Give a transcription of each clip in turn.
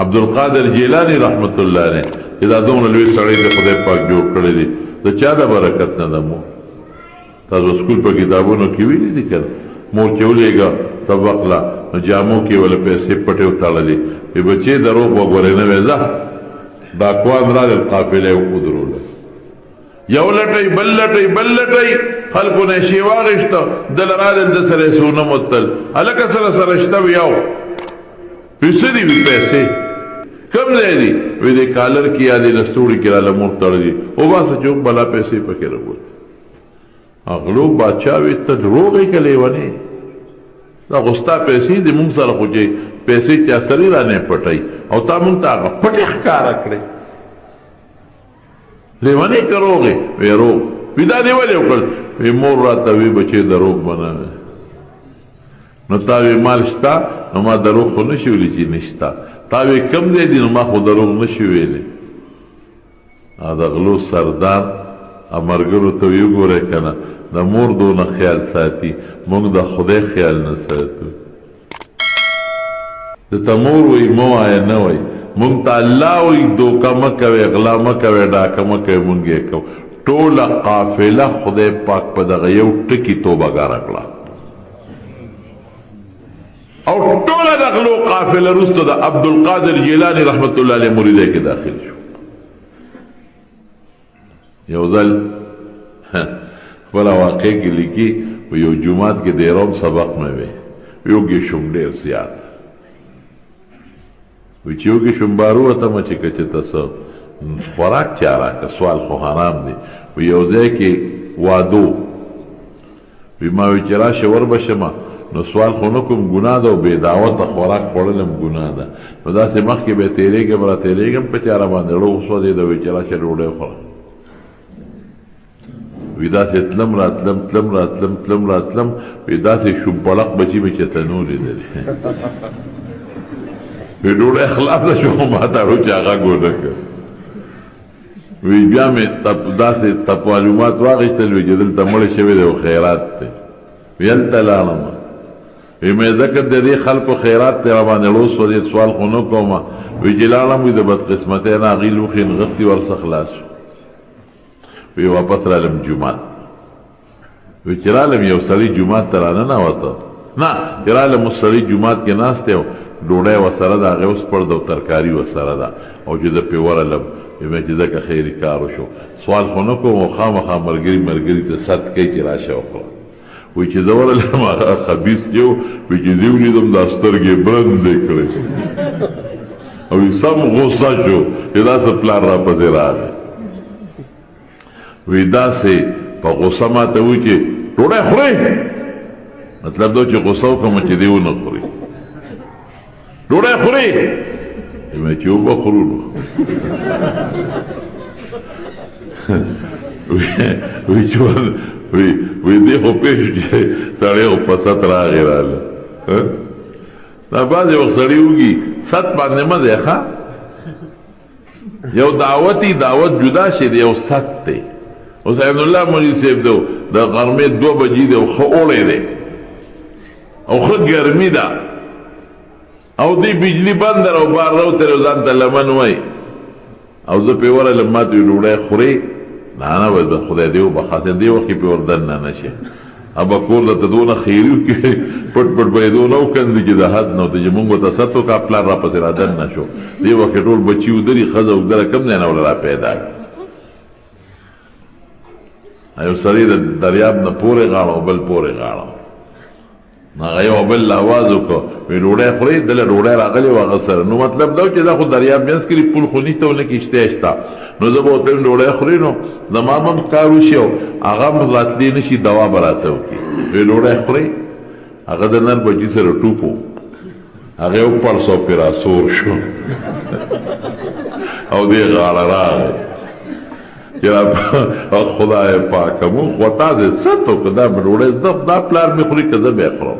عبدالقادر جیلانی رحمت الله علیه دا دومره لوی سړی د خدای پاک جوړ کړی دی د چا د برکت نه ده مور تاسو سکول په کتابونو کې ویلي دي که مور چې ولېږه سبق له نو جامو کې ولې پیسې پټې وتړلې وي بچې دروغ وګورې نه وې ځه ډاکوان راغلل قافله یې ودروله یو لټۍ بل لټۍ بل لټۍ خلکو نه شی واغېسته دله راغلل د سره یې سونه متل هلکه سره شته وي یو پیسې دي وي پیسې کم ځای دي وی دې کالر کې یا دې لستوړي کې راله مور تړلي وباسه چې بلا پیسې پکې راووتې اغلو بادشاه وی ته دروغ یې که لیونې دا خو ستا پیسې دي مونږ سره خو چې پیسې چا سرې رانې پټوي او تا مونږ ته هغه پټې ښکاره کړې لیونې که روغ یې وی روغ وی دا دې ولې وکړل وی مور راته وی بچې دروغ به نه نو تا وی مال شته نو ما دروغ خو نشي ویلی چې نشته تا وی کم دی دي نو ما خو دروغ نشي ویلی د غلو سردار ملګرو ته وی وګورئ که نه د مور دونه خیال ساتي موږ د خدای خیال نه ساتو د مور وی مو وایه نه وی موږ ته الله وی دوکه مه کوئ غلا مه کوئ ډاکه مه کوئ موږ یې کوو ټوله قافله خدای پاک په دغه یو ټکي توبهګاره کړه او ټوله د غلو قافله وروسته د عبدالقادر جیلاني رحمت الله علیه مریدۍ کې داخل شو یو ځل خپله واقع کې لیکي یو جومات کې د روم سبق مې وی ویوږې شوم ډېر زیات وی چې وږې شوم بار ووتمه چې که چېرته څه خوراک چا راکړه سوال خو حرام دی وی یو ځای کې وادو وی ما وی چې راشه وربشمه نو سوال خو نه کوم ګناه ده او بې دعوته خوراک خوړل هم ګناه ده نو داسې مخکې به تېرېږم را تېرېږم په چاره باندې زړه وسوځېده وی چې راشه ډوډۍ وخوره وی داسې تلم راتلم تلم راتلم تلم راتلم وی داسې شومپړق بچي مې چې تنور لیدلې وی ډوډۍ خلاصه شو خو ما ته وړو چې هغه ګونه کړ وی بیا مې داسې معلومات واخېستل وی چې دلته مړی شوی دی او خیرات دی وی هلته لاړم وی مې ځکه د دې خلکو خیرات دی راباندې ړوس ودې سوال خو نه کومه وی چې لاړم وی د بدقسمتۍ نه هغې لوښي نغښتي ورڅه خلاص شو وی واپس رالم جومات وی چې رالم یو سړي جومات ته راننوته نه چې رالم اوس سړي جومات کې ناست دی ډوډۍ ورسره ده هغې اوس پړ ده او ترکاري ورسره ده او چې زه پرې ورغلم وی چې ځکه خیري کار وشو سوال خو نه کوم او خامخا ملګري ته ست کوي چې راشه وکړه وی چې زه ورغلم هغه خبیث چې و وی چې زه ولیدم دا سترګې برندې کړې او سم غصه شو چې داسې پلار راپسې راغی وی داسې په غصه ماته وی چې ډوډۍ خورئ مطلب دا چې غصه وکړم چې دی ونه خوري ډوډۍ خورئ مې چې اوبه خورو نو وی چې وی دی خو پېښ چې سړی خو په ست راغی راله دا بعضې وخت سړي وږي ست باندې مه دی ښه یو دعوتي دعوت جدا شي دی یو ست دی اوس عبد الله مولوي صاحب دی د غرمې 2 بجې دی او ښه اوړی دی او ښه ګرمي ده او دی بجلی بند ده او بار راوتلی او ځان ته لمن وایي او زه پرې ورغلم ما ته ویل ډوډۍ خورې نه بس خدای دې وبخاسي دې وخت کې پرې ور دننه نه شي ابا کور درته دونه خیري وکړي پټ پټ به یې دونه وکندي چې د حد نه ورته چې مونږ ورته ست وکړه پلار راپسې را دننه شو دې وخت کې ټول بچي ودري ښځه اوږدره کم ځای نه وله را پیدا یو سړی د دریاب نه پورې غاړه او بل پورې غاړه هغه یو بل آواز وکړو وی ډوډۍ خورئ دله ډوډۍ راغلې وه هغه سره نو مطلب دا و چې دا خو دریاب منځ کې پول خو نشته او نه کښتۍ شته نو زه به ورته ډوډۍ خورئ نو زما به هم کار وشي او هغه هم راتلی نه شي دوا به راته وکړي وی ډوډۍ خورئ هغه د نر بچي سره ټوپ و هغې وپړسه او پرې راسور شو او دې غاړه راغی خدای پاکه مونږ خو تاسې ست وکړه دا به ډوډۍ دا پلار مې خوري که زه بیا خورم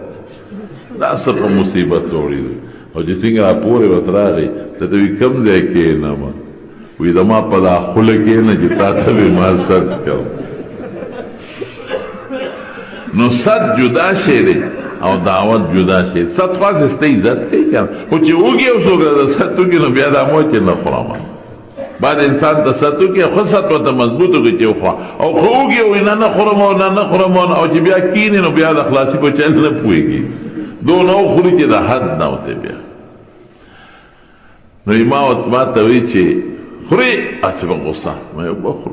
دا څه په مصیبت وړي دی او چې څنګه را پورې ورته راغی ته ته وي کوم ځای کښېنم وی زما په دا خوله کښېنه چې تا ته مې ما ست کوم نو ست جدا شی دی او دعوت جدا شي ست خاص است عزت کوي کنه خو چې وګي او څوک د ستو کې نو بیا د مو چې نه خورم بعد انسان د ستو کې خو ستو ته مضبوطو کې چې خو او خو وګي او نه خورم او نه خورم او چې بیا کینې نو بیا د خلاصي په چل نه پويږي دو نو خوري چې د حد نه وته بیا نو ما ته وی چې خوري اسبه غوسه مې وبخور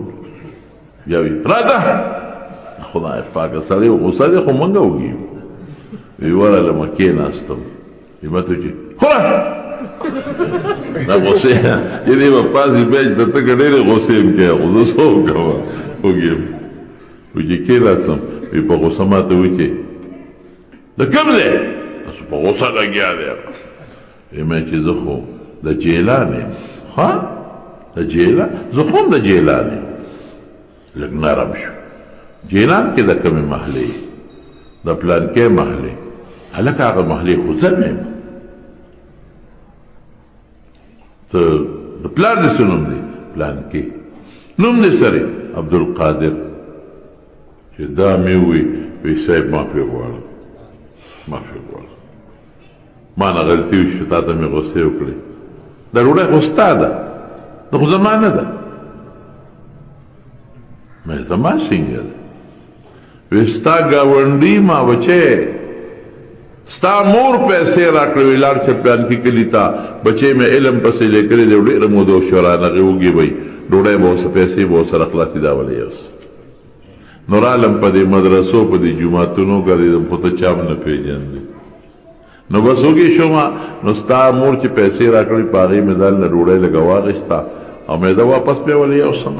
بیا وی راځه خدای پاک سره غوسه دې خو مونږ وګي وی وراله مکه ناستم یما ته چې خوره دا غوسه دې په پازي بیج د ته ګډېره غوسه هم کې غوسه وکړه وګي وی کې راځم وی په غوسه ماته وی چې د کوم دې تاسو په غوسه لګیا دی یما چې زه خو د جیلان ها د جیلان زه خو د جیلان لږ نرم شو جیلان کې د کومې محلې د پلان کې محلې هلکه هغه محلې خو زه مې ته د پلان دې څه نوم دی پلان کې نوم دې سره عبدالقادر چې دا مې وی صاحب معافي غواړم معافي غواړم ما نه غلطي وشوه تا ته مې غوسې وکړې دا ډوډۍ خو ستا ده دا خو زما نه ده مې زما څنګه ده وی ستا ګاونډي ما بچې ستا مور پیسې راکړې وی لاړ چې پلان کې کلي تا بچې مې علم پسې لیکلې دی ډېره موده وشوه رانغې وږي وی ډوډۍ به اوس پیسې به ورسره خلاصي دا ولې اوس نور عالم په دې مدرسو په دې جوماتونو ګرځېدم خو ته چا هم نه پېژندې نو بس وږي شومه نو ستا مور چې پیسې راکړې په هغې مې دال نه ډوډۍ لږه واخېسته او مې ده واپس بیا ولې یوسه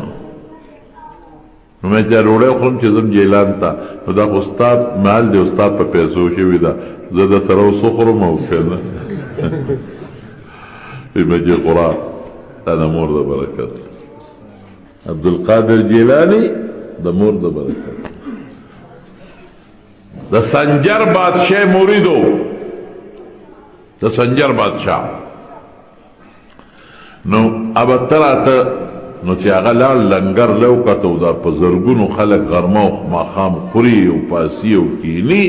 نو میں چاہ روڑے خورم چې زم جیلان تا نو دا استاد مال دی استاد په پیسو شوی دا زه د سره اوس خورم او کنه مجھے قرآن دا د مور د برکت عبدالقادر جیلانی د مور د برکت د سنجر بادشاہ موریدو د سنجر بادشاہ نو اب تراته نو چې هغه لاړ لنګر لو کته دا په زرګونو خلک غرمه او ماښام خوري او پاسي او کینی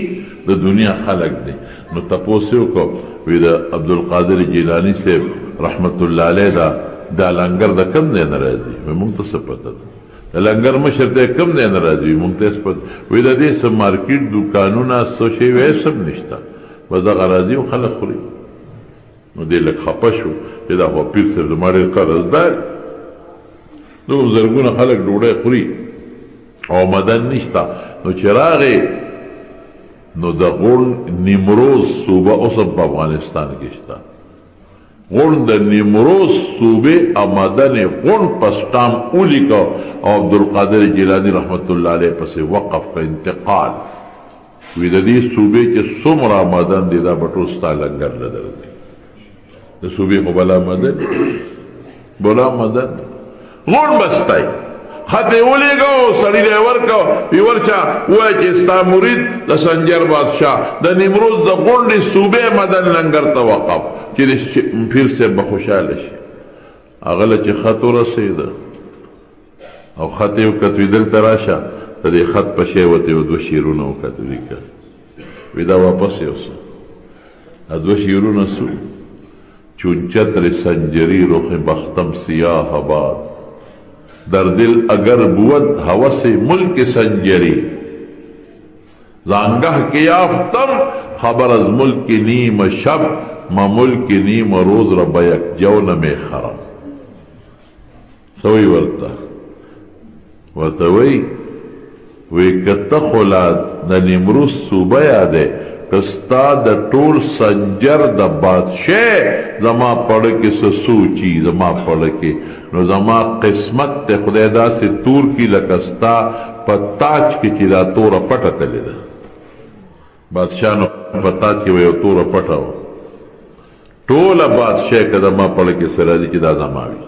د دنیا خلک دی نو تپوس یې وکړو وی د عبدالقادر جیلاني صاحب رحمت الله علیه دا لنګر د کم دی نه راځي موږ ته څه پته ده د لنګر مشر دی کم دی نه راځي موږ ته څه پته وی د دې څه مارکیټ دوکانونه څه شی وی سب نشته بس دغه راځي او خلک خوري نو دې لږ خفه شو چې دا خو پیر صاحب زما ډېر قرضدار دو زرګونه خلک ډوډۍ خوري او مدن نشته نو چې راغی نو د غون نیمروز صوبه اوس په افغانستان کې شته غون د نیمروز صوبه آمدن غون پسټام اولیکا او عبدالقادر جیلانی رحمت الله علیه پسې وقف کا انتقال وی د دې صوبه چې څومره آمدن دي دا بټو ستا لنګر لدر دي د صوبه خو بلا مدن غون بستای خطه ولیگو سړی دی ورکو وی ورچا وای چې ستا مرید د سنجر بادشاہ د نیمروز د غونډې صوبې مدن لنګر ته وقف چې پیر صاحب به خوشحاله شي هغه له چې خط ورسېده او خط یې وکت وی دلته راشه د دې خط په شی وتې و دوه شعرونه وکت ولیکه وی دا واپس یوسه دوه شعرونه سو چون چتر سنجری رخ بختم سیاه آباد در دل اگر بود حوث ملک سنجری زانگه که یافتم خبر از ملک نیم شب ما ملک نیم روز را با یک جون می خرم سوی ورطا وی کتا خلاد دا نیمروز صوبه یاده کستا د ټول سنجر د بادشاہ زما پړه کې سوچي زما پړه کې نو زما قسمت ته خدای داسې تور کی لکستا په تاج کې چې دا توره پټه تللی ده بادشاہ نو په تاج کې یو توره پټه وه ټوله بادشاہ که زما پړه کې څه راځي چې دا زما وي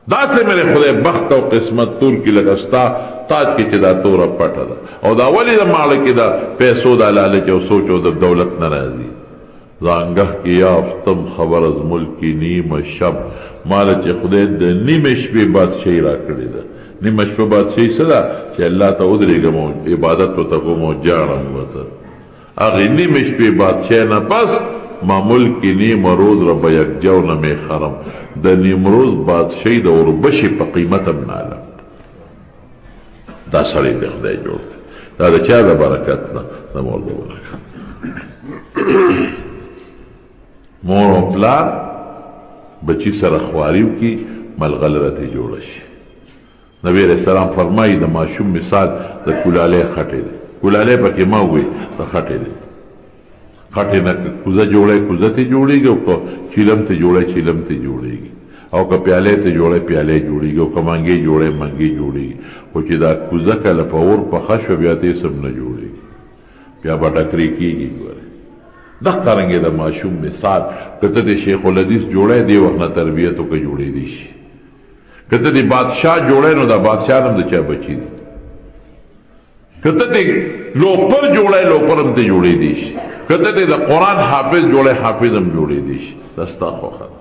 داسې مې خدای بخت او قسمت تور کی لکستا تاج کې چې دا توره پټه ده او دا ولې د ماړه کې دا پیسو د لالچ او سوچ او د دولت نه راځي زانګه کې یافتم خبر از ملکی نیمه شب ماله چې خدای د نیمه شپې بادشاهي راکړې ده نیمه شپه بادشاهي څه ده چې الله ته ودرېږم او عبادت ورته کوم او جاړم ورته اغی نیمش پی بادشاہ نا پس ما ملکی نیم روز رب یک جو نمی خرم دا نیم روز بادشاہی دا وربشی پا قیمتم نالم دا سڑی دا خدای جوڑ دا دا چا دا برکتنا دا مور دا برکت مور و پلار بچی سر اخواریو کی ملغلرتی جوڑشی نبی علیہ السلام فرمائی دا معشوم مثال دا کلالے خٹے دے کلالے پا کما ہوئی دا خٹے دے خٹے نا کوزا جوڑے کوزا تی جوڑی گی او چیلم تی جوڑے چیلم تی جوڑی گی او که پیالے تی جوڑے پیالے جوڑی گی او که منگی جوڑے منگی جوڑی گی او چی دا کوزا که لپاور پا خشو بیا تی سم نجوڑی گی بیا با ٹکری کی گی گوارے دخت رنگی دا معشوم مثال کتا تی شیخ الحدیث جوڑے دی وقت نا تربیتو که جوڑی دیشی کتا تی بادشاہ جوڑے نو دا بادشاہ نم دا چا بچی دی کتا تی لوپر جوڑے لوپرم تی جوڑی دیشی کتا تی دا قرآن حافظ جوڑے حافظم جوڑی دیشی دستا خوخت